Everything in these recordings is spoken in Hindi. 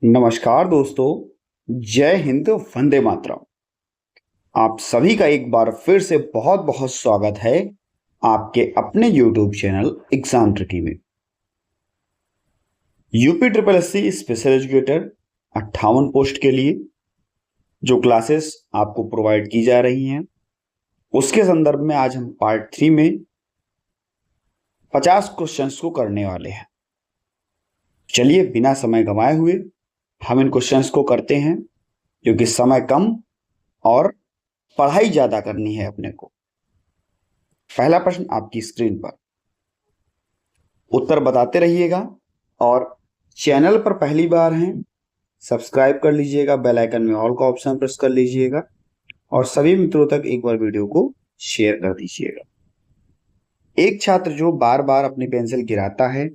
नमस्कार दोस्तों। जय हिंद, वंदे मातरम। आप सभी का एक बार फिर से बहुत बहुत स्वागत है आपके अपने YouTube चैनल एग्जाम ट्रिकी में। UP triple SC special educator 58 post के लिए जो क्लासेस आपको प्रोवाइड की जा रही हैं, उसके संदर्भ में आज हम पार्ट 3 में 50 क्वेश्चंस को करने वाले हैं। चलिए बिना समय गंवाए हुए हम इन क्वेश्चंस को करते हैं, क्योंकि समय कम और पढ़ाई ज्यादा करनी है अपने को। पहला प्रश्न आपकी स्क्रीन पर, उत्तर बताते रहिएगा और चैनल पर पहली बार हैं सब्सक्राइब कर लीजिएगा, बेल आइकन में ऑल का ऑप्शन प्रेस कर लीजिएगा और सभी मित्रों तक एक बार वीडियो को शेयर कर दीजिएगा। एक छात्र जो बार बार अपनी पेंसिल गिराता है,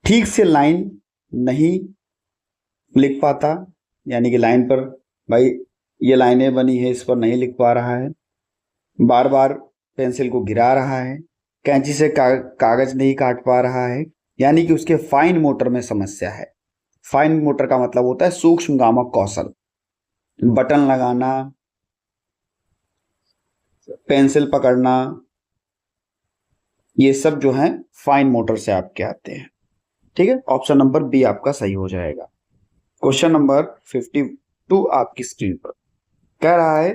ठीक से लाइन नहीं लिख पाता, यानी कि लाइन पर भाई ये लाइनें बनी है, इस पर नहीं लिख पा रहा है, बार बार पेंसिल को गिरा रहा है, कैंची से कागज नहीं काट पा रहा है, यानी कि उसके फाइन मोटर में समस्या है। फाइन मोटर का मतलब होता है सूक्ष्म गामक कौशल, बटन लगाना, पेंसिल पकड़ना, ये सब जो है फाइन मोटर से आपके आते हैं। ठीक है, ऑप्शन नंबर बी आपका सही हो जाएगा। क्वेश्चन नंबर 52 आपकी स्क्रीन पर कह रहा है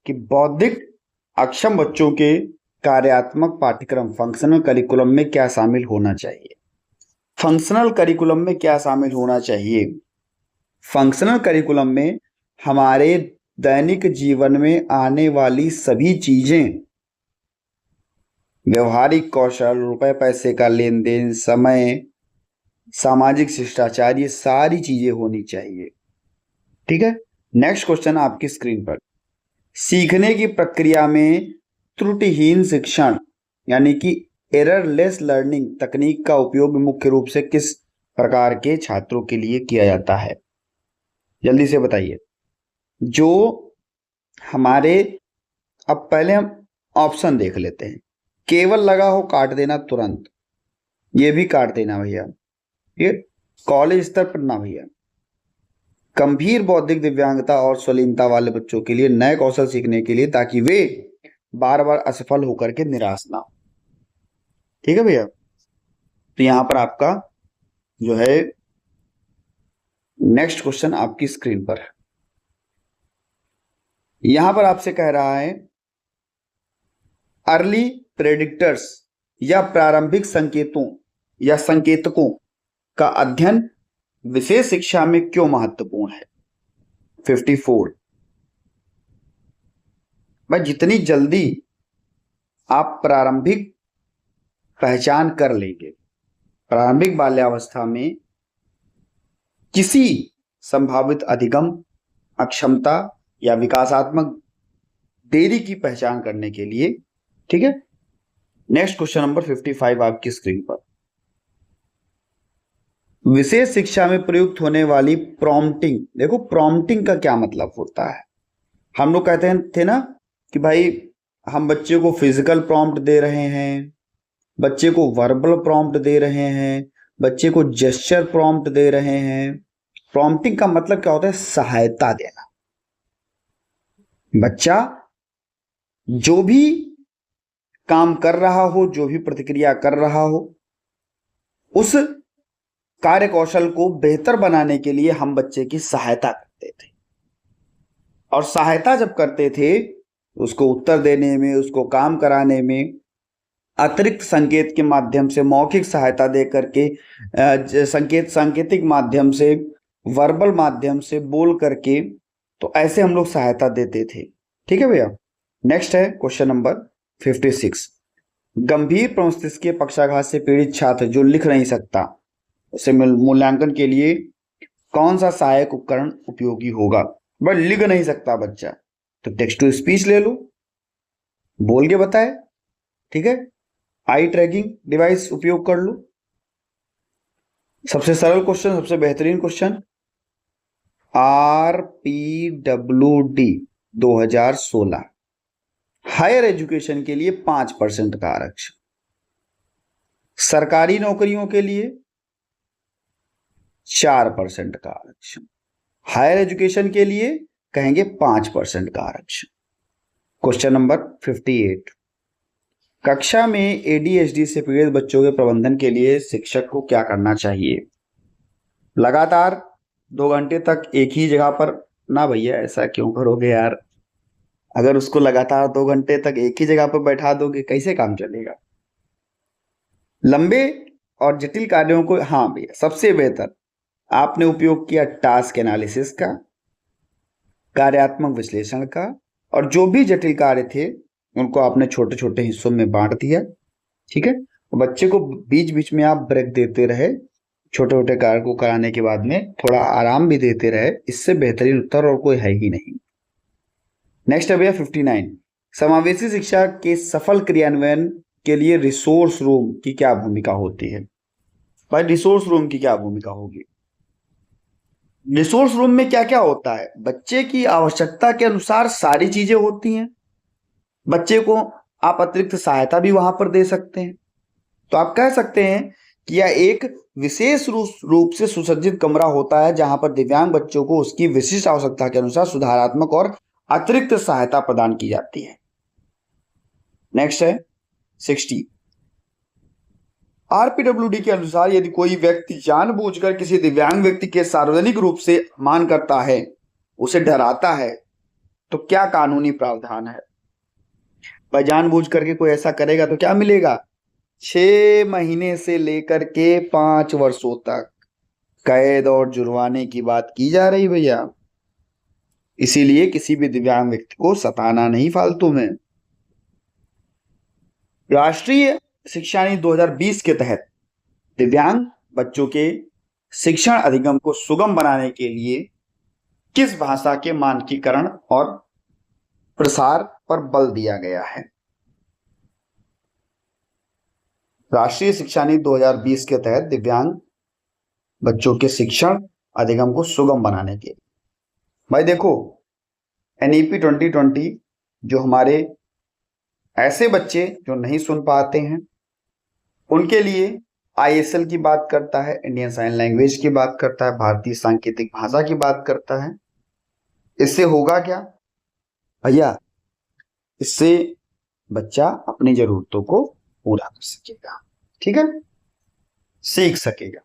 कि बौद्धिक अक्षम बच्चों के कार्यात्मक पाठ्यक्रम फंक्शनल करिकुलम में क्या शामिल होना चाहिए। फंक्शनल करिकुलम में क्या शामिल होना चाहिए? फंक्शनल करिकुलम में हमारे दैनिक जीवन में आने वाली सभी चीजें, व्यवहारिक कौशल, रुपए पैसे का लेन देन, समय, सामाजिक शिष्टाचार, ये सारी चीजें होनी चाहिए। ठीक है, नेक्स्ट क्वेश्चन आपकी स्क्रीन पर, सीखने की प्रक्रिया में त्रुटिहीन शिक्षण यानी कि एररलेस लर्निंग तकनीक का उपयोग मुख्य रूप से किस प्रकार के छात्रों के लिए किया जाता है? जल्दी से बताइए। जो हमारे, अब पहले हम ऑप्शन देख लेते हैं। केवल लगा हो काट देना तुरंत, ये भी काट देना भैया, ये कॉलेज स्तर पर ना भैया। गंभीर बौद्धिक दिव्यांगता और स्वलीनता वाले बच्चों के लिए नए कौशल सीखने के लिए, ताकि वे बार बार असफल होकर के निराश ना हो। ठीक है भैया, तो यहां पर आपका जो है नेक्स्ट क्वेश्चन आपकी स्क्रीन पर है। यहां पर आपसे कह रहा है अर्ली प्रेडिक्टर्स या प्रारंभिक संकेतों या संकेतकों का अध्ययन विशेष शिक्षा में क्यों महत्वपूर्ण है? 54। भाई जितनी जल्दी आप प्रारंभिक पहचान कर लेंगे, प्रारंभिक बाल्यावस्था में किसी संभावित अधिगम, अक्षमता या विकासात्मक देरी की पहचान करने के लिए। ठीक है, नेक्स्ट क्वेश्चन नंबर 55 आपकी स्क्रीन पर, विशेष शिक्षा में प्रयुक्त होने वाली प्रॉम्प्टिंग। देखो प्रॉम्प्टिंग का क्या मतलब होता है। हम लोग कहते थे ना कि भाई हम बच्चे को फिजिकल प्रॉम्प्ट दे रहे हैं, बच्चे को वर्बल प्रॉम्प्ट दे रहे हैं, बच्चे को जेस्चर प्रॉम्प्ट दे रहे हैं। प्रॉम्प्टिंग का मतलब क्या होता है? सहायता देना। बच्चा जो भी काम कर रहा हो, जो भी प्रतिक्रिया कर रहा हो, उस कार्य कौशल को बेहतर बनाने के लिए हम बच्चे की सहायता करते थे। और सहायता जब करते थे, उसको उत्तर देने में, उसको काम कराने में अतिरिक्त संकेत के माध्यम से, मौखिक सहायता दे करके, सांकेतिक माध्यम से, वर्बल माध्यम से बोल करके, तो ऐसे हम लोग सहायता देते थे। ठीक है भैया, नेक्स्ट है क्वेश्चन नंबर 56। गंभीर प्रमस्तिष्कीय पक्षाघात से पीड़ित छात्र जो लिख नहीं सकता, उसे मूल्यांकन के लिए कौन सा सहायक उपकरण उपयोगी होगा? बट लिख नहीं सकता बच्चा, तो टेक्स्ट टू स्पीच ले लो, बोल के बताए। ठीक है, आई ट्रैकिंग डिवाइस उपयोग कर लो। सबसे सरल क्वेश्चन, सबसे बेहतरीन क्वेश्चन, RPWD 2016 हायर एजुकेशन के लिए 5% का आरक्षण, सरकारी नौकरियों के लिए 4% का आरक्षण। हायर एजुकेशन के लिए कहेंगे 5% का आरक्षण। क्वेश्चन नंबर 58, कक्षा में एडीएचडी से पीड़ित बच्चों के प्रबंधन के लिए शिक्षक को क्या करना चाहिए? लगातार 2 घंटे तक एक ही जगह पर, ना भैया ऐसा क्यों करोगे यार, अगर उसको लगातार 2 घंटे तक एक ही जगह पर बैठा दोगे कैसे काम चलेगा? लंबे और जटिल कार्यों को, हाँ भैया सबसे बेहतर आपने उपयोग किया टास्क एनालिसिस का, कार्यात्मक विश्लेषण का, और जो भी जटिल कार्य थे उनको आपने छोटे छोटे हिस्सों में बांट दिया। ठीक है, बच्चे को बीच बीच में आप ब्रेक देते रहे, छोटे छोटे कार्य को कराने के बाद में थोड़ा आराम भी देते रहे, इससे बेहतरीन उत्तर और कोई है ही नहीं। नेक्स्ट है भैया 59, समावेशी शिक्षा के सफल क्रियान्वयन के लिए रिसोर्स रूम की क्या भूमिका होती है? भाई रिसोर्स रूम की क्या भूमिका होगी? रिसोर्स रूम में क्या क्या होता है? बच्चे की आवश्यकता के अनुसार सारी चीजें होती हैं। बच्चे को आप अतिरिक्त सहायता भी वहां पर दे सकते हैं। तो आप कह सकते हैं कि यह एक विशेष रूप से सुसज्जित कमरा होता है जहां पर दिव्यांग बच्चों को उसकी विशिष्ट आवश्यकता के अनुसार सुधारात्मक और अतिरिक्त सहायता प्रदान की जाती है। नेक्स्ट है 60, आरपीडब्ल्यूडी के अनुसार यदि कोई व्यक्ति जानबूझकर किसी दिव्यांग व्यक्ति के सार्वजनिक रूप से अपमान करता है, उसे डराता है, तो क्या कानूनी प्रावधान है? भाई जानबूझ करके कोई ऐसा करेगा तो क्या मिलेगा? 6 महीने से लेकर के 5 वर्षों तक कैद और जुर्माने की बात की जा रही भैया। इसीलिए किसी भी दिव्यांग व्यक्ति को सताना नहीं फालतू में। राष्ट्रीय शिक्षा नीति 2020 के तहत दिव्यांग बच्चों के शिक्षण अधिगम को सुगम बनाने के लिए किस भाषा के मानकीकरण और प्रसार पर बल दिया गया है? राष्ट्रीय शिक्षा नीति 2020 के तहत दिव्यांग बच्चों के शिक्षण अधिगम को सुगम बनाने के, भाई देखो एनईपी 2020 जो हमारे ऐसे बच्चे जो नहीं सुन पाते हैं उनके लिए आईएसएल की बात करता है, इंडियन साइन लैंग्वेज की बात करता है, भारतीय सांकेतिक भाषा की बात करता है। इससे होगा क्या भैया? इससे बच्चा अपनी जरूरतों को पूरा कर सकेगा, ठीक है, सीख सकेगा।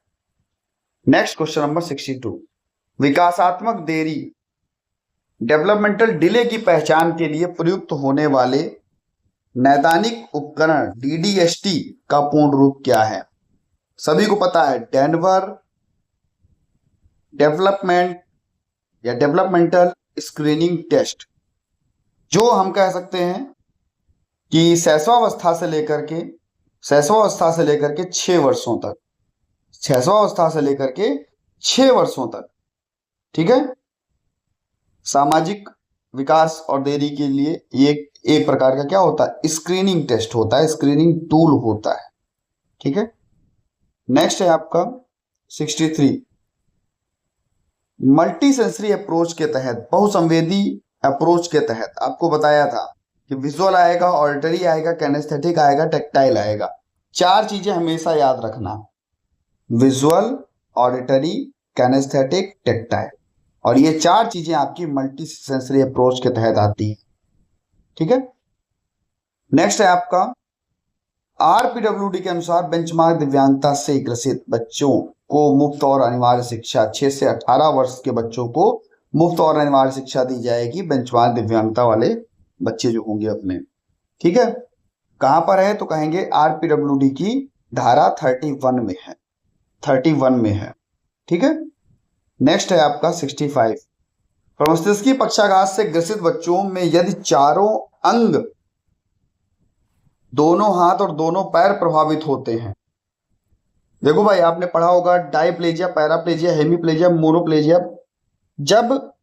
नेक्स्ट क्वेश्चन नंबर 62, विकासात्मक देरी डेवलपमेंटल डिले की पहचान के लिए प्रयुक्त होने वाले नैदानिक उपकरण डीडीएसटी का पूर्ण रूप क्या है? सभी को पता है, डेनवर डेवलपमेंट या डेवलपमेंटल स्क्रीनिंग टेस्ट, जो हम कह सकते हैं कि शैशवावस्था से लेकर के 6 वर्षों तक, शैशवावस्था से लेकर के 6 वर्षों तक, ठीक है, सामाजिक विकास और देरी के लिए ये एक प्रकार का क्या होता है? स्क्रीनिंग टेस्ट होता है, स्क्रीनिंग टूल होता है, ठीक है। नेक्स्ट है आपका 63, मल्टी सेंसरी अप्रोच के तहत, बहुसंवेदी अप्रोच के तहत आपको बताया था कि विजुअल आएगा, ऑडिटरी आएगा, कैनेस्थेटिक आएगा, टेक्टाइल आएगा। 4 चीजें हमेशा याद रखना, विजुअल, ऑडिटरी, कैनेस्थेटिक, टेक्टाइल, और ये 4 चीजें आपकी मल्टी सेंसरी अप्रोच के तहत आती है, ठीक है। नेक्स्ट है आपका आरपीडब्ल्यूडी के अनुसार बेंचमार्क दिव्यांगता से ग्रसित बच्चों को मुफ्त और अनिवार्य शिक्षा, 6 से 18 वर्ष के बच्चों को मुफ्त और अनिवार्य शिक्षा दी जाएगी, बेंचमार्क दिव्यांगता वाले बच्चे जो होंगे अपने, ठीक है। कहां पर है? तो कहेंगे आरपीडब्ल्यूडी की धारा 31 में है, 31 में है, ठीक है। नेक्स्ट है आपका 65, प्रमस्तिष्की पक्षाघात से ग्रसित बच्चों में यदि चारों अंग, दोनों हाथ और दोनों पैर प्रभावित होते हैं, देखो भाई आपने पढ़ा होगा डायप्लेजिया, पैराप्लेजिया, हेमीप्लेजिया, मोनोप्लेजिया, जब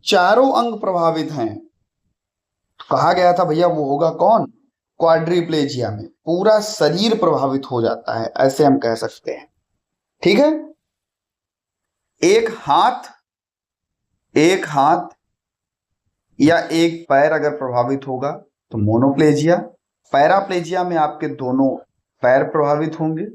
चारों अंग प्रभावित हैं तो कहा गया था भैया वो होगा कौन? क्वाड्रीप्लेजिया में पूरा शरीर प्रभावित हो जाता है, ऐसे हम कह सकते हैं, ठीक है। एक हाथ या एक पैर अगर प्रभावित होगा तो मोनोप्लेजिया, पैराप्लेजिया में आपके दोनों पैर प्रभावित होंगे,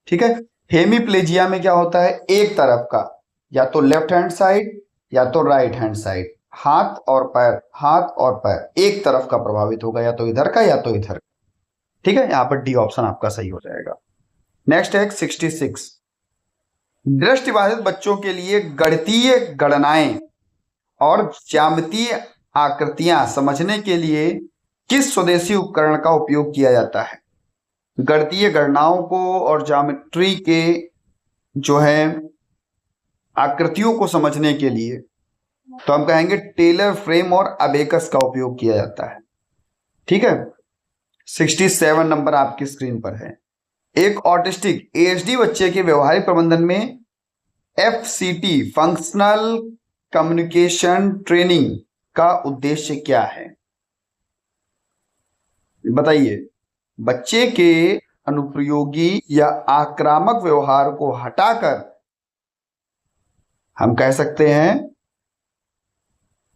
ठीक है। हेमीप्लेजिया में क्या होता है, एक तरफ का, या तो लेफ्ट हैंड साइड या तो राइट हैंड साइड, हाथ और पैर, हाथ और पैर एक तरफ का प्रभावित होगा, या तो इधर का या तो इधर। ठीक है, यहां पर डी ऑप्शन आपका सही हो जाएगा। नेक्स्ट है 66। दृष्टिबाधित बच्चों के लिए गणितीय गणनाएं और ज्यामितीय आकृतियां समझने के लिए किस स्वदेशी उपकरण का उपयोग किया जाता है? गणितीय गणनाओं को और ज्योमेट्री के जो है आकृतियों को समझने के लिए तो हम कहेंगे टेलर फ्रेम और अबेकस का उपयोग किया जाता है। ठीक है, 67 नंबर आपकी स्क्रीन पर है। एक ऑटिस्टिक एएचडी बच्चे के व्यवहारिक प्रबंधन में एफसीटी फंक्शनल कम्युनिकेशन ट्रेनिंग का उद्देश्य क्या है? बताइए। बच्चे के अनुप्रयोगी या आक्रामक व्यवहार को हटाकर हम कह सकते हैं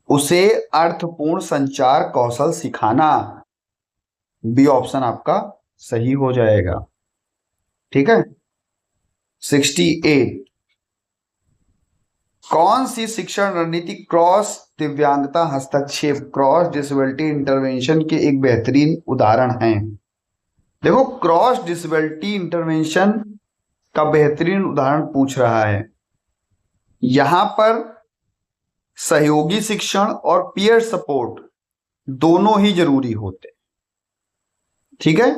उसे अर्थपूर्ण संचार कौशल सिखाना। बी ऑप्शन आपका सही हो जाएगा। ठीक है, 68। कौन सी शिक्षण रणनीति क्रॉस दिव्यांगता हस्तक्षेप, क्रॉस डिसेबिलिटी इंटरवेंशन के एक बेहतरीन उदाहरण है? देखो, क्रॉस डिसेबिलिटी इंटरवेंशन का बेहतरीन उदाहरण पूछ रहा है। यहां पर सहयोगी शिक्षण और पीयर सपोर्ट दोनों ही जरूरी होते। ठीक है,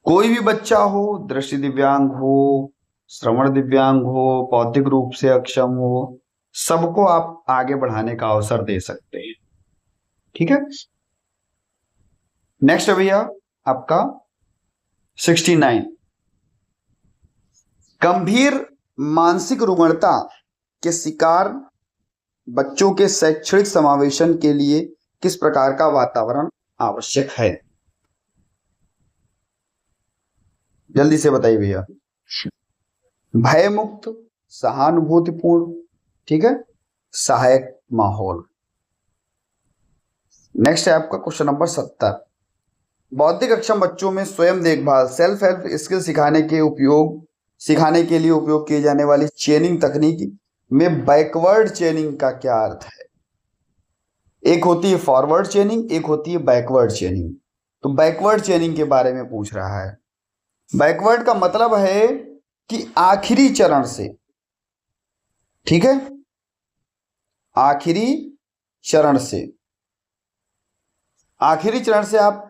कोई भी बच्चा हो, दृष्टि दिव्यांग हो, श्रवण दिव्यांग हो, बौद्धिक रूप से अक्षम हो, सबको आप आगे बढ़ाने का अवसर दे सकते हैं। ठीक है, नेक्स्ट है भैया आपका 69। गंभीर मानसिक रुग्णता के शिकार बच्चों के शैक्षणिक समावेशन के लिए किस प्रकार का वातावरण आवश्यक है? जल्दी से बताइए भैया। भय मुक्त, सहानुभूतिपूर्ण, ठीक है, सहायक माहौल। नेक्स्ट है आपका क्वेश्चन नंबर 70। बौद्धिक अक्षम बच्चों में स्वयं देखभाल, सेल्फ हेल्प स्किल सिखाने के लिए उपयोग किए जाने वाली चेनिंग तकनीक में बैकवर्ड चेनिंग का क्या अर्थ है? एक होती है फॉरवर्ड चेनिंग, एक होती है बैकवर्ड चेनिंग। तो बैकवर्ड चेनिंग के बारे में पूछ रहा है। बैकवर्ड का मतलब है कि आखिरी चरण से, ठीक है, आखिरी चरण से आप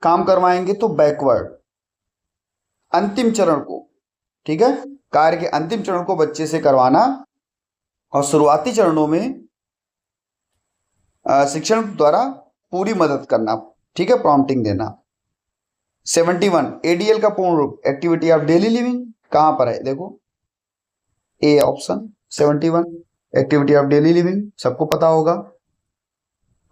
काम करवाएंगे तो बैकवर्ड। अंतिम चरण को, ठीक है, कार्य के अंतिम चरण को बच्चे से करवाना और शुरुआती चरणों में शिक्षण द्वारा पूरी मदद करना, ठीक है, प्रॉम्प्टिंग देना। 71 एडीएल का पूर्ण रूप, एक्टिविटी ऑफ डेली लिविंग, कहां पर है? देखो A option 71 activity of daily living, सबको पता होगा।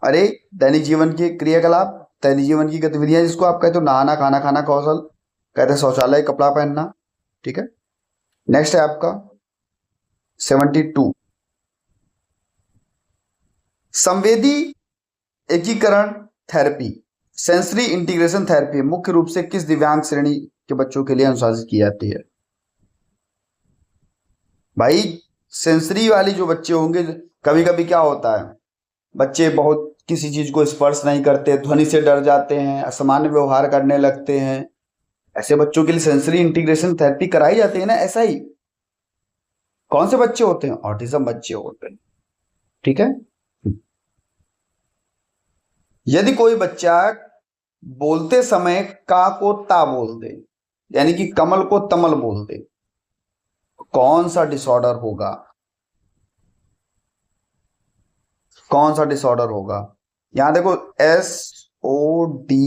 अरे दैनिक जीवन के क्रियाकलाप, दैनिक जीवन की गतिविधियां, जिसको आप कहते हो नहाना, खाना खाना कौशल, कहते हैं शौचालय, कपड़ा पहनना। ठीक है, नेक्स्ट है आपका 72 संवेदी एकीकरण थेरेपी, सेंसरी इंटीग्रेशन थेरेपी मुख्य रूप से किस दिव्यांग श्रेणी के बच्चों के लिए अनुशासित की जाती है? भाई सेंसरी वाली जो बच्चे होंगे, कभी कभी क्या होता है, बच्चे बहुत किसी चीज को स्पर्श नहीं करते, ध्वनि से डर जाते हैं, असामान्य व्यवहार करने लगते हैं, ऐसे बच्चों के लिए सेंसरी इंटीग्रेशन थेरेपी कराई जाती है ना। ऐसा ही कौन से बच्चे होते हैं? ऑटिज्म बच्चे होते हैं। ठीक है, यदि कोई बच्चा बोलते समय का को ता बोल दे, यानी कि कमल को तमल बोल दे, कौन सा डिसऑर्डर होगा? कौन सा डिसऑर्डर होगा? यहां देखो SODA,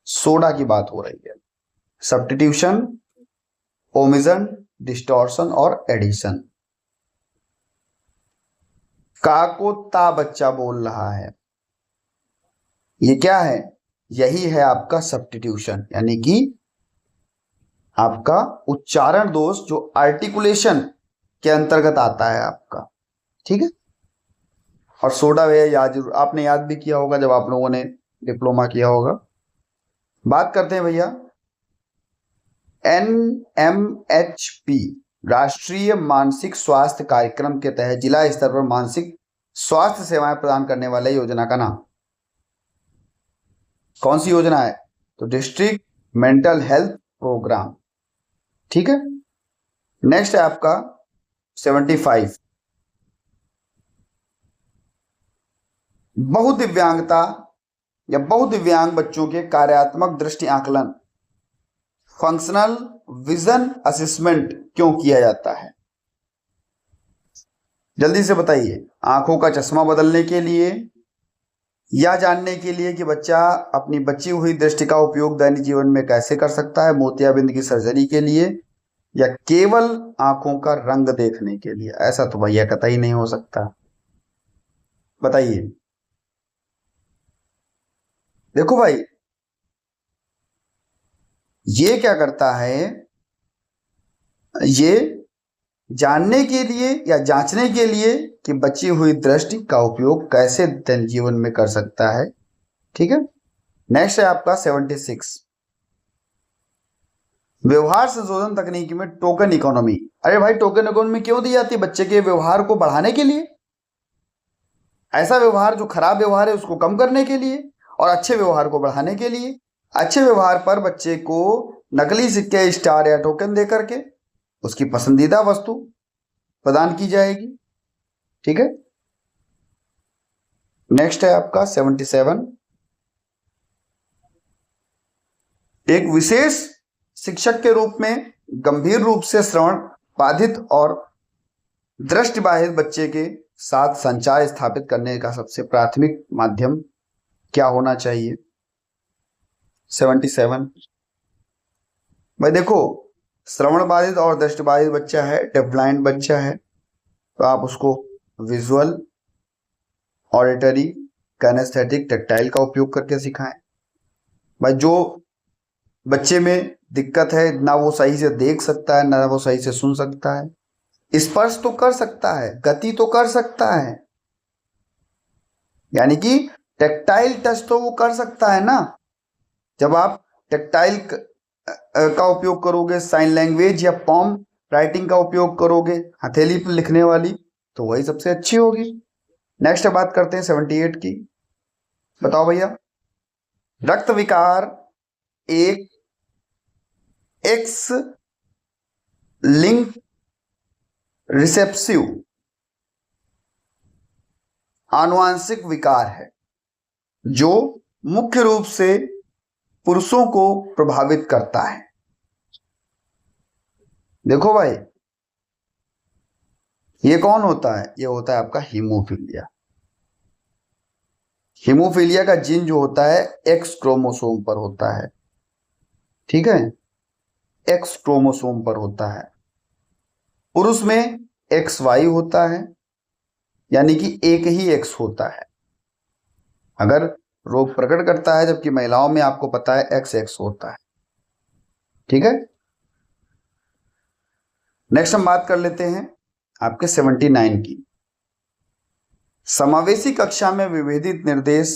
सोडा की बात हो रही है। सब्स्टिट्यूशन, ओमिशन, डिस्टॉर्शन और एडिशन। का को ता बच्चा बोल रहा है, ये क्या है? यही है आपका सब्स्टिट्यूशन, यानी कि आपका उच्चारण दोष जो आर्टिकुलेशन के अंतर्गत आता है आपका। ठीक है, और सोडा भैया याद जरूर, आपने याद भी किया होगा जब आप लोगों ने डिप्लोमा किया होगा। बात करते हैं भैया NMHP राष्ट्रीय मानसिक स्वास्थ्य कार्यक्रम के तहत जिला स्तर पर मानसिक स्वास्थ्य सेवाएं प्रदान करने वाले योजना का नाम। कौन सी योजना है? तो डिस्ट्रिक्ट मेंटल हेल्थ प्रोग्राम। ठीक है। नेक्स्ट है आपका 75, बहुदिव्यांगता या बहुदिव्यांग बच्चों के कार्यात्मक दृष्टि आकलन, फंक्शनल विजन असेसमेंट क्यों किया जाता है? जल्दी से बताइए। आंखों का चश्मा बदलने के लिए, या जानने के लिए कि बच्चा अपनी बची हुई दृष्टि का उपयोग दैनिक जीवन में कैसे कर सकता है, मोतियाबिंद की सर्जरी के लिए, या केवल आंखों का रंग देखने के लिए? ऐसा तो भैया कतई नहीं हो सकता। बताइए। देखो भाई, ये क्या करता है, ये जानने के लिए या जांचने के लिए कि बची हुई दृष्टि का उपयोग कैसे दैनिक जीवन में कर सकता है। ठीक है। नेक्स्ट है आपका 76, व्यवहार संशोधन तकनीक में टोकन इकोनॉमी। अरे भाई, टोकन इकोनॉमी क्यों दी जाती है? बच्चे के व्यवहार को बढ़ाने के लिए। ऐसा व्यवहार जो खराब व्यवहार है उसको कम करने के लिए, और अच्छे व्यवहार को बढ़ाने के लिए। अच्छे व्यवहार पर बच्चे को नकली सिक्के, स्टार या टोकन दे करके उसकी पसंदीदा वस्तु प्रदान की जाएगी। ठीक है। नेक्स्ट है आपका 77, एक विशेष शिक्षक के रूप में गंभीर रूप से श्रवण बाधित और दृष्टि बाधित बच्चे के साथ संचार स्थापित करने का सबसे प्राथमिक माध्यम क्या होना चाहिए? 77 भाई देखो, श्रवण बाधित और दृष्टि बाधित बच्चा है, डेफ ब्लाइंड बच्चा है, तो आप उसको विजुअल, ऑडिटरी, कैनेस्थेटिक, टैक्टाइल का उपयोग करके सिखाएं। भाई जो बच्चे में दिक्कत है, ना वो सही से देख सकता है, ना वो सही से सुन सकता है, स्पर्श तो कर सकता है, गति तो कर सकता है, यानी कि टैक्टाइल टच तो वो कर सकता है ना। जब आप टैक्टाइल का उपयोग करोगे, साइन लैंग्वेज या पॉम राइटिंग का उपयोग करोगे, हथेली पर लिखने वाली, तो वही सबसे अच्छी होगी। नेक्स्ट बात करते हैं 78 की। बताओ भैया, रक्त विकार एक एक्स लिंक रिसेप्सिव आनुवांशिक विकार है जो मुख्य रूप से पुरुषों को प्रभावित करता है। देखो भाई, ये कौन होता है? ये होता है आपका हीमोफीलिया। हीमोफीलिया का जीन जो होता है एक्स क्रोमोसोम पर होता है। ठीक है, एक्स क्रोमोसोम पर होता है। पुरुष में एक्स वाई होता है, यानी कि एक ही एक्स होता है अगर रोग प्रकट करता है, जबकि महिलाओं में आपको पता है एक्स एक्स होता है। ठीक है। नेक्स्ट हम बात कर लेते हैं आपके 79 की। समावेशी कक्षा में विभेदित निर्देश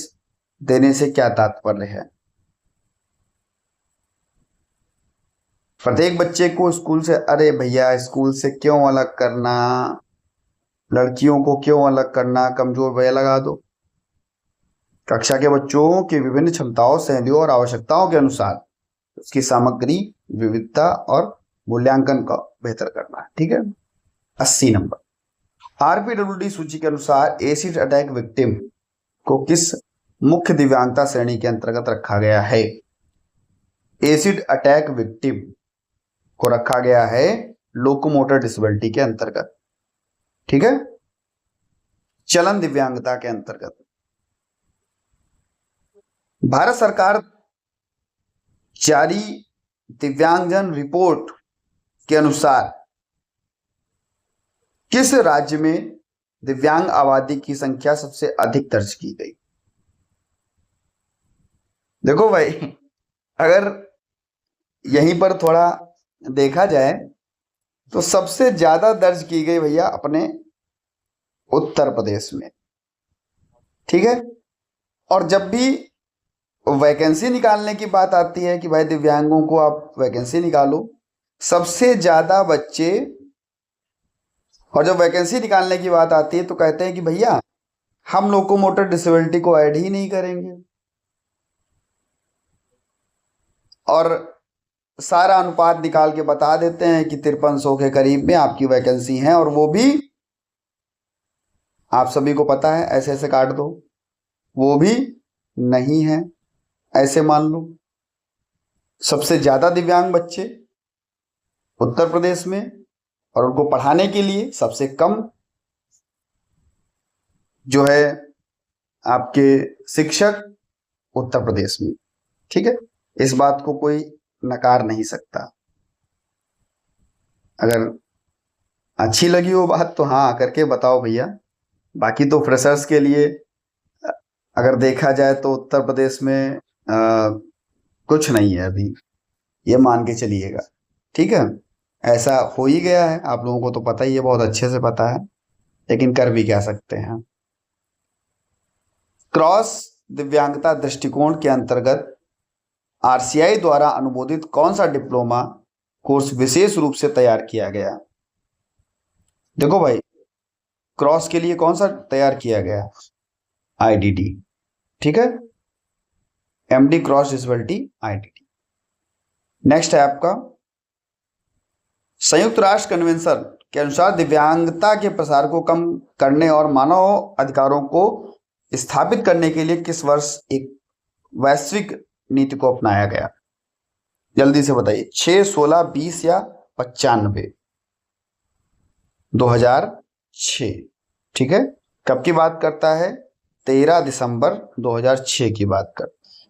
देने से क्या तात्पर्य है? प्रत्येक बच्चे को स्कूल से, अरे भैया स्कूल से क्यों अलग करना, लड़कियों को क्यों अलग करना, कमजोर भैया लगा दो। कक्षा के बच्चों की विभिन्न क्षमताओं, शैलियों और आवश्यकताओं के अनुसार उसकी सामग्री, विविधता और मूल्यांकन का बेहतर करना है। ठीक है। 80 नंबर, आरपीडब्ल्यूडी सूची के अनुसार एसिड अटैक विक्टिम को किस मुख्य दिव्यांगता श्रेणी के अंतर्गत रखा गया है? एसिड अटैक विक्टिम को रखा गया है लोकोमोटर डिसेबिलिटी के अंतर्गत। ठीक है, चलन दिव्यांगता के अंतर्गत। भारत सरकार जारी दिव्यांगजन रिपोर्ट के अनुसार किस राज्य में दिव्यांग आबादी की संख्या सबसे अधिक दर्ज की गई? देखो भाई, अगर यहीं पर थोड़ा देखा जाए तो सबसे ज्यादा दर्ज की गई भैया अपने उत्तर प्रदेश में। ठीक है। और जब भी वैकेंसी निकालने की बात आती है कि भाई दिव्यांगों को आप वैकेंसी निकालो, सबसे ज्यादा बच्चे, और जब वैकेंसी निकालने की बात आती है तो कहते हैं कि भैया हम लोकोमोटर डिसेबिलिटी को ऐड ही नहीं करेंगे, और सारा अनुपात निकाल के बता देते हैं कि 5300 के करीब में आपकी वैकेंसी है, और वो भी आप सभी को पता है, ऐसे ऐसे काट दो, वो भी नहीं है। ऐसे मान लो सबसे ज्यादा दिव्यांग बच्चे उत्तर प्रदेश में, और उनको पढ़ाने के लिए सबसे कम जो है आपके शिक्षक उत्तर प्रदेश में। ठीक है, इस बात को कोई नकार नहीं सकता। अगर अच्छी लगी हो बात तो हाँ करके बताओ भैया। बाकी तो फ्रेशर्स के लिए अगर देखा जाए तो उत्तर प्रदेश में कुछ नहीं है अभी, ये मान के चलिएगा। ठीक है, ऐसा हो ही गया है, आप लोगों को तो पता ही है, बहुत अच्छे से पता है, लेकिन कर भी क्या सकते हैं। क्रॉस दिव्यांगता दृष्टिकोण के अंतर्गत आरसीआई द्वारा अनुमोदित कौन सा डिप्लोमा कोर्स विशेष रूप से तैयार किया गया? देखो भाई, क्रॉस के लिए कौन सा तैयार किया गया? आईडीडी। ठीक है, MD cross disability IDD. Next है आपका संयुक्त राष्ट्र कन्वेंशन के अनुसार दिव्यांगता के प्रसार को कम करने और मानव अधिकारों को स्थापित करने के लिए किस वर्ष एक वैश्विक नीति को अपनाया गया? जल्दी से बताइए, 6, 16, 20 या 95? 2006। ठीक है, कब की बात करता है? 13 दिसंबर 2006 की बात करता है।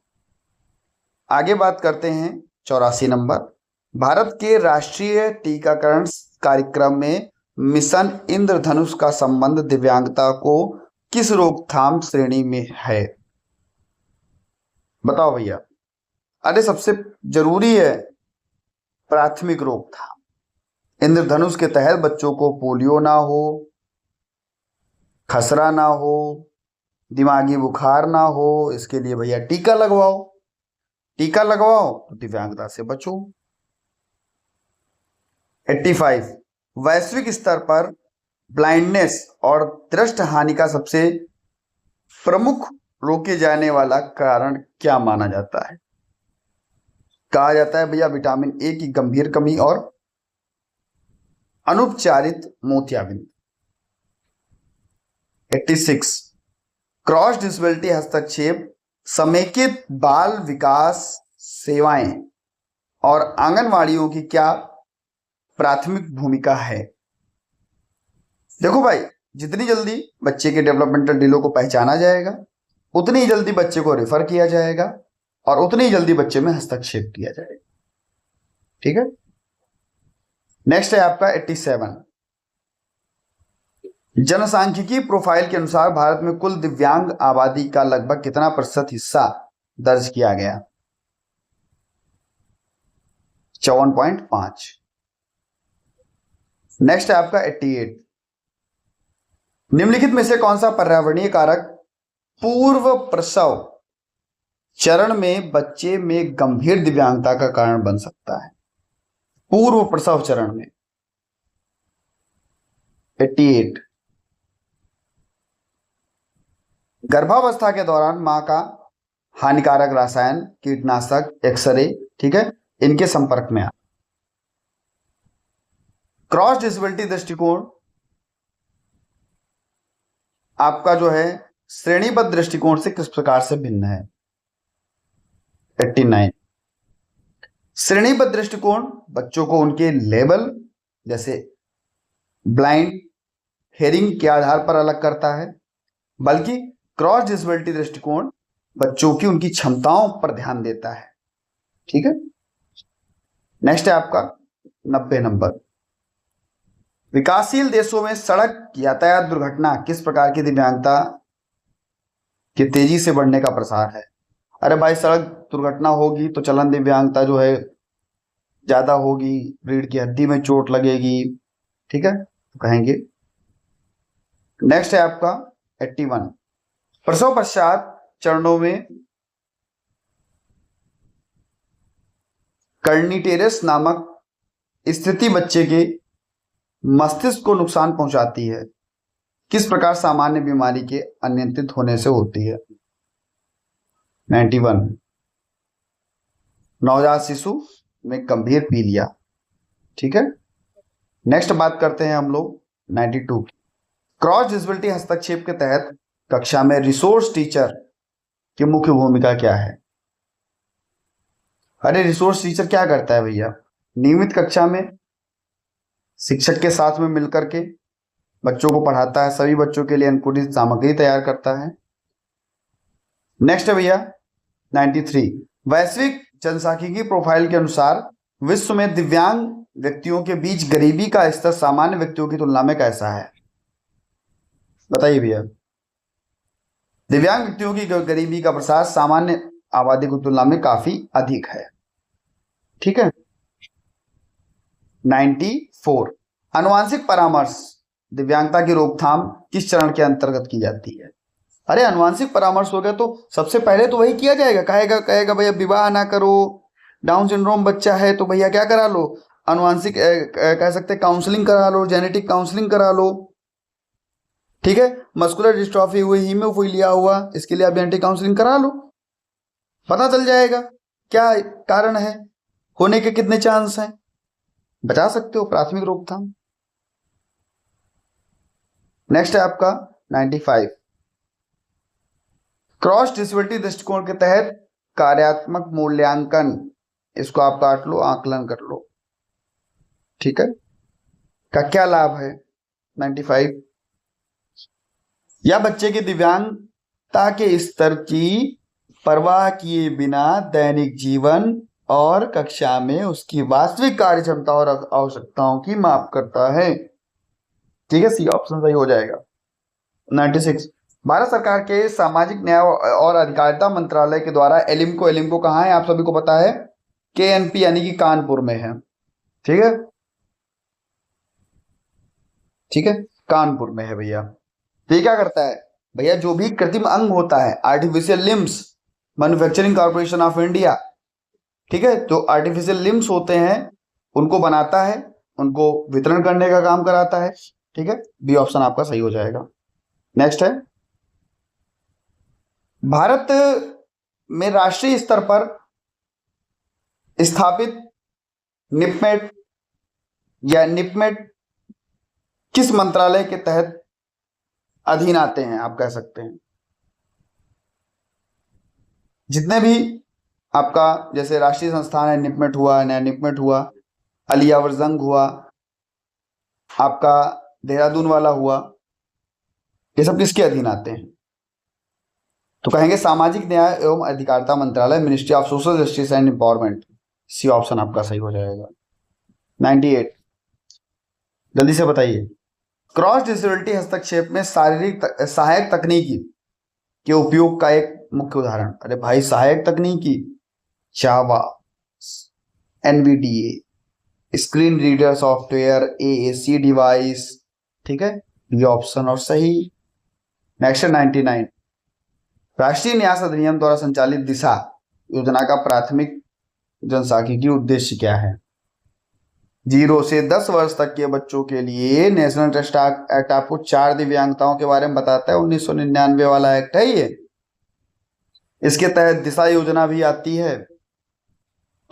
आगे बात करते हैं 84 नंबर, भारत के राष्ट्रीय टीकाकरण कार्यक्रम में मिशन इंद्रधनुष का संबंध दिव्यांगता को किस रोकथाम श्रेणी में है? बताओ भैया। अरे सबसे जरूरी है प्राथमिक रोकथाम। इंद्रधनुष के तहत बच्चों को पोलियो ना हो, खसरा ना हो, दिमागी बुखार ना हो, इसके लिए भैया टीका लगवाओ। टीका लगवाओ तो दिव्यांगता से बचो। 85, वैश्विक स्तर पर ब्लाइंडनेस और दृष्टि हानि का सबसे प्रमुख रोके जाने वाला कारण क्या माना जाता है? कहा जाता है भैया विटामिन ए की गंभीर कमी और अनुपचारित मोतियाबिंद। 86, क्रॉस डिसेबिलिटी हस्तक्षेप समेकित बाल विकास सेवाएं और आंगनवाड़ियों की क्या प्राथमिक भूमिका है? देखो भाई, जितनी जल्दी बच्चे के डेवलपमेंटल डिलो को पहचाना जाएगा, उतनी ही जल्दी बच्चे को रेफर किया जाएगा और उतनी ही जल्दी बच्चे में हस्तक्षेप किया जाएगा। ठीक है, नेक्स्ट है आपका 87, जनसांख्यिकी प्रोफाइल के अनुसार भारत में कुल दिव्यांग आबादी का लगभग कितना प्रतिशत हिस्सा दर्ज किया गया? 54.5। नेक्स्ट है आपका 88, निम्नलिखित में से कौन सा पर्यावरणीय कारक पूर्व प्रसव चरण में बच्चे में गंभीर दिव्यांगता का कारण बन सकता है? पूर्व प्रसव चरण में। 88, गर्भावस्था के दौरान मां का हानिकारक रसायन, कीटनाशक, एक्सरे, ठीक है, इनके संपर्क में आ। क्रॉस डिसेबिलिटी दृष्टिकोण आपका जो है श्रेणीबद्ध दृष्टिकोण से किस प्रकार से भिन्न है? 89, श्रेणीबद्ध दृष्टिकोण बच्चों को उनके लेवल जैसे ब्लाइंड, हेयरिंग के आधार पर अलग करता है, बल्कि क्रॉस डिसेबिलिटी दृष्टिकोण बच्चों की उनकी क्षमताओं पर ध्यान देता है। ठीक है, नेक्स्ट है आपका 90 नंबर, विकासशील देशों में सड़क यातायात दुर्घटना किस प्रकार की दिव्यांगता के तेजी से बढ़ने का प्रसार है? अरे भाई, सड़क दुर्घटना होगी तो चलन दिव्यांगता जो है ज्यादा होगी, रीढ़ की हड्डी में चोट लगेगी। ठीक है, तो कहेंगे। नेक्स्ट है आपका 81, प्रसव पश्चात चरणों में कर्निटेरस नामक स्थिति बच्चे के मस्तिष्क को नुकसान पहुंचाती है? किस प्रकार सामान्य बीमारी के अनियंत्रित होने से होती है? 91, नवजात शिशु में गंभीर पीलिया। ठीक है, नेक्स्ट बात करते हैं हम लोग 92 की। क्रॉस डिसेबिलिटी हस्तक्षेप के तहत कक्षा में रिसोर्स टीचर की मुख्य भूमिका क्या है? अरे रिसोर्स टीचर क्या करता है भैया? नियमित कक्षा में शिक्षक के साथ में मिलकर के बच्चों को पढ़ाता है, सभी बच्चों के लिए अनुकूलित सामग्री तैयार करता है। नेक्स्ट है भैया 93, वैश्विक जनसांख्यिकी प्रोफाइल के अनुसार विश्व में दिव्यांग व्यक्तियों के बीच गरीबी का स्तर सामान्य व्यक्तियों की तुलना में कैसा है? बताइए भैया। दिव्यांग व्यक्तियों की गरीबी का प्रसार सामान्य आबादी की तुलना में काफी अधिक है। ठीक है। 94, आनुवांशिक परामर्श दिव्यांगता की रोकथाम किस चरण के अंतर्गत की जाती है? अरे आनुवांशिक परामर्श हो गया तो सबसे पहले तो वही किया जाएगा, कहेगा भैया विवाह ना करो, डाउन सिंड्रोम बच्चा है तो भैया क्या करा लो, आनुवांशिक कह सकते हैं काउंसलिंग करा लो, जेनेटिक काउंसलिंग करा लो। ठीक है, मस्कुलर डिस्ट्रॉफी हुई, हीमोफीलिया हुआ, इसके लिए आप जेनेटिक काउंसलिंग करा लो, पता चल जाएगा क्या कारण है, होने के कितने चांस हैं, बचा सकते हो, प्राथमिक रोकथाम। नेक्स्ट है आपका 95, क्रॉस डिसेबिलिटी दृष्टिकोण के तहत कार्यात्मक मूल्यांकन, इसको आप काट लो, आकलन कर लो। ठीक है, का क्या लाभ है? 95, या बच्चे की दिव्यांगता के स्तर की परवाह किए बिना दैनिक जीवन और कक्षा में उसकी वास्तविक कार्य क्षमता और आवश्यकताओं की माप करता है। ठीक है, सी ऑप्शन सही हो जाएगा। 96, भारत सरकार के सामाजिक न्याय और अधिकारिता मंत्रालय के द्वारा एलिम्को कहाँ है? आप सभी को पता है, KNP यानी कि कानपुर में है। ठीक है, ठीक है, कानपुर में है भैया। तो ये क्या करता है भैया, जो भी कृत्रिम अंग होता है, artificial limbs, manufacturing corporation of India, ठीक है, जो आर्टिफिशियल लिम्स होते हैं उनको बनाता है, उनको वितरण करने का काम कराता है। ठीक है, बी ऑप्शन आपका सही हो जाएगा। नेक्स्ट है, भारत में राष्ट्रीय स्तर पर स्थापित निपमेट या निपमेट किस मंत्रालय के तहत अधीन आते हैं? आप कह सकते हैं जितने भी आपका जैसे राष्ट्रीय संस्थान है, निपमेट हुआ, नया निपमेट हुआ, अलियावरजंग हुआ, आपका देहरादून वाला हुआ, ये सब किसके अधीन आते हैं? तो कहेंगे सामाजिक न्याय एवं अधिकारिता मंत्रालय, ministry of social justice and empowerment. C option आपका सही हो जाएगा। 98, जल्दी से बताइए, क्रॉस डिसेबिलिटी हस्तक्षेप में शारीरिक सहायक तकनीकी के उपयोग का एक मुख्य उदाहरण। अरे भाई सहायक तकनीकी, जावा, NVDA, screen reader software, AAC device. ठीक है, ये ऑप्शन और सही। नेक्स्ट 99, राष्ट्रीय न्यास अधिनियम द्वारा संचालित दिशा योजना का प्राथमिक जनसांख्यिकी उद्देश्य क्या है? 0 से 10 वर्ष तक के बच्चों के लिए नेशनल ट्रस्ट एक्ट आपको 4 दिव्यांगताओं के बारे में बताता है। 1999 वाला एक्ट है ये। इसके तहत दिशा योजना भी आती है।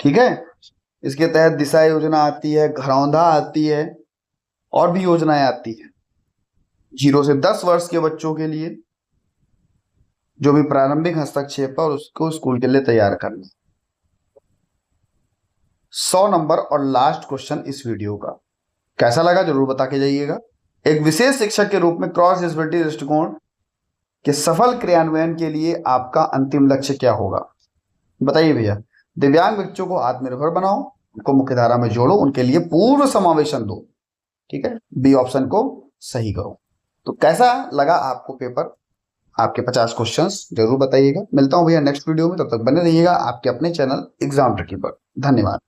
ठीक है, इसके तहत दिशा योजना आती है, घरौंधा आती है, और भी योजनाएं आती है। 0 से 10 वर्ष के बच्चों के लिए जो भी प्रारंभिक हस्तक्षेप है और उसको स्कूल के लिए तैयार करना। 100 नंबर और लास्ट क्वेश्चन इस वीडियो का। कैसा लगा जरूर बता के जाइएगा। एक विशेष शिक्षक के रूप में क्रॉस डिसेबिलिटी दृष्टिकोण के सफल क्रियान्वयन के लिए आपका अंतिम लक्ष्य क्या होगा? बताइए भैया। दिव्यांग बच्चों को आत्मनिर्भर बनाओ, उनको मुख्यधारा में जोड़ो, उनके लिए पूर्ण समावेशन दो। ठीक है, बी ऑप्शन को सही करो। तो कैसा लगा आपको पेपर? आपके 50 क्वेश्चंस जरूर बताइएगा। मिलता हूं भैया नेक्स्ट वीडियो में, तब तक बने रहिएगा आपके अपने चैनल एग्जाम ट्रिकी पर। धन्यवाद।